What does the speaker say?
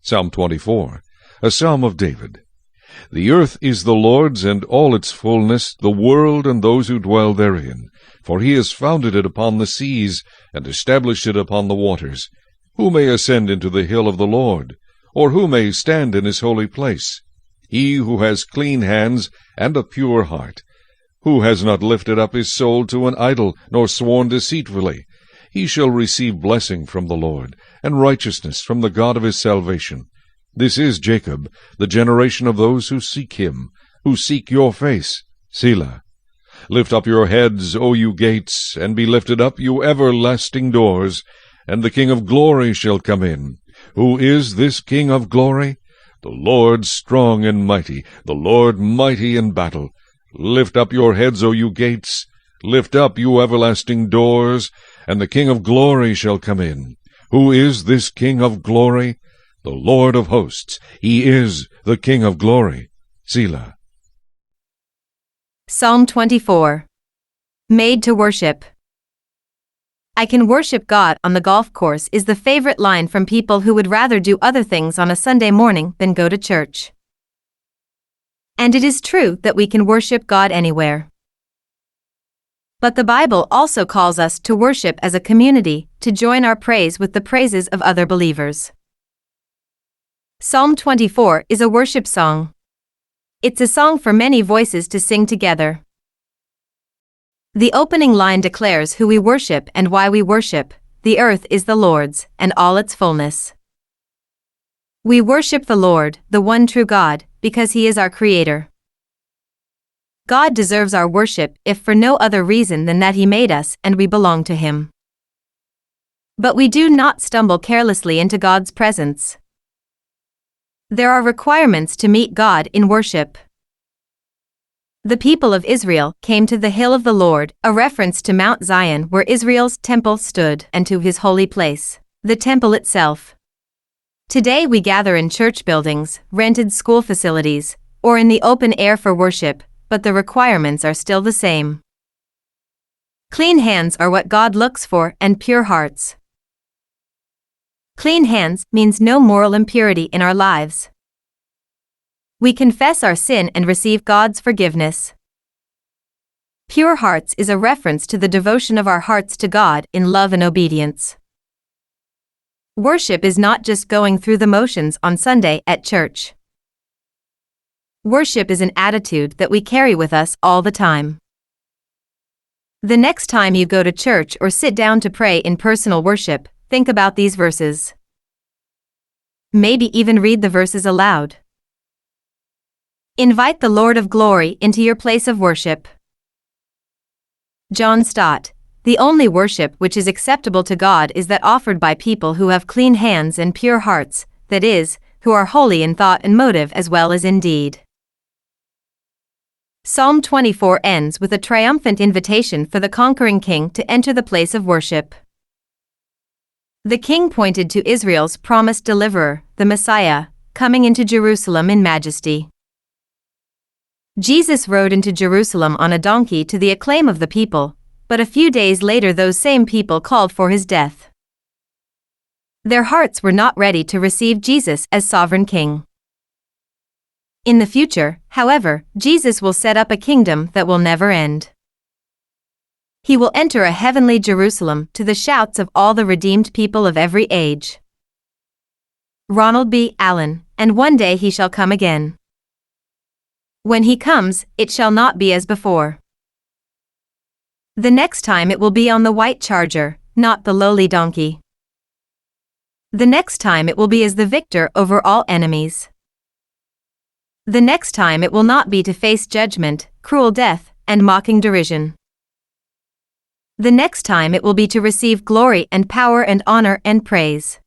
Psalm 24, a psalm of David. The earth is the Lord's, and all its fullness, the world and those who dwell therein. For he has founded it upon the seas, and established it upon the waters. Who may ascend into the hill of the Lord? Or who may stand in his holy place? He who has clean hands and a pure heart, who has not lifted up his soul to an idol, nor sworn deceitfully. He shall receive blessing from the Lord, and righteousness from the God of his salvation. This is Jacob, the generation of those who seek him, who seek your face. Selah. Lift up your heads, O you gates, and be lifted up, you everlasting doors, and the King of glory shall come in. Who is this King of glory? The Lord strong and mighty, the Lord mighty in battle. Lift up your heads, O you gates, lift up, you everlasting doors, and the King of glory shall come in. Who is this King of glory? The Lord of hosts. He is the King of glory. Selah. Psalm 24. Made to worship. I can worship God on the golf course is the favorite line from people who would rather do other things on a Sunday morning than go to church. And it is true that we can worship God anywhere. But the Bible also calls us to worship as a community, to join our praise with the praises of other believers. Psalm 24 is a worship song. It's a song for many voices to sing together. The opening line declares who we worship and why we worship. The earth is the Lord's, and all its fullness. We worship the Lord, the one true God, because he is our Creator. God deserves our worship if for no other reason than that he made us and we belong to him. But we do not stumble carelessly into God's presence. There are requirements to meet God in worship. The people of Israel came to the hill of the Lord, a reference to Mount Zion where Israel's temple stood, and to his holy place, the temple itself. Today we gather in church buildings, rented school facilities, or in the open air for worship, but the requirements are still the same. Clean hands are what God looks for, and pure hearts. Clean hands means no moral impurity in our lives. We confess our sin and receive God's forgiveness. Pure hearts is a reference to the devotion of our hearts to God in love and obedience. Worship is not just going through the motions on Sunday at church. Worship is an attitude that we carry with us all the time. The next time you go to church or sit down to pray in personal worship, think about these verses. Maybe even read the verses aloud. Invite the Lord of glory into your place of worship. John Stott. The only worship which is acceptable to God is that offered by people who have clean hands and pure hearts, that is, who are holy in thought and motive as well as in deed. Psalm 24 ends with a triumphant invitation for the conquering king to enter the place of worship. The king pointed to Israel's promised deliverer, the Messiah, coming into Jerusalem in majesty. Jesus rode into Jerusalem on a donkey to the acclaim of the people, but a few days later those same people called for his death. Their hearts were not ready to receive Jesus as sovereign king. In the future, however, Jesus will set up a kingdom that will never end. He will enter a heavenly Jerusalem to the shouts of all the redeemed people of every age. Ronald B. Allen, and one day he shall come again. When he comes, it shall not be as before. The next time it will be on the white charger, not the lowly donkey. The next time it will be as the victor over all enemies. The next time it will not be to face judgment, cruel death, and mocking derision. The next time it will be to receive glory and power and honor and praise.